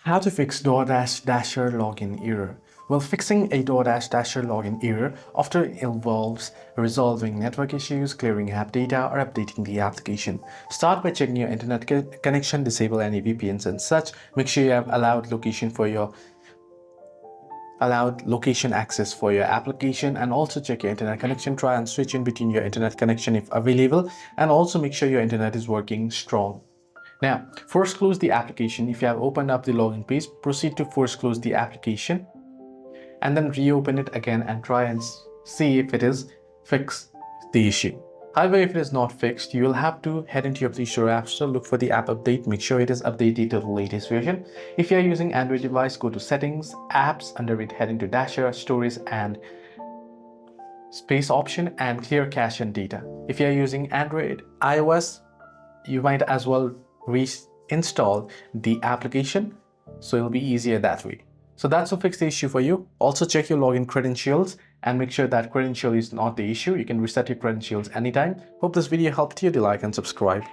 How to fix DoorDash Dasher login error. Well, fixing a DoorDash Dasher login error often involves resolving network issues, clearing app data, or updating the application. Start by checking your internet connection, disable any VPNs and such. Make sure you have allowed location access for your application, and also check your internet connection. Try and switch in between your internet connection if available, and also make sure your internet is working strong. Now, force close the application. If you have opened up the login page, proceed to force close the application and then reopen it again and try and see if it is fixed the issue. However, if it is not fixed, you will have to head into your Play Store App Store, look for the app update, make sure it is updated to the latest version. If you are using Android device, go to Settings, Apps, under it head into Dasher, Stories and Space option and clear cache and data. If you are using Android iOS, you might as well reinstall the application, so it'll be easier that way. So that's to fix the issue for you. Also check your login credentials and make sure that credential is not the issue. You can reset your credentials anytime. Hope this video helped you. Do like and subscribe.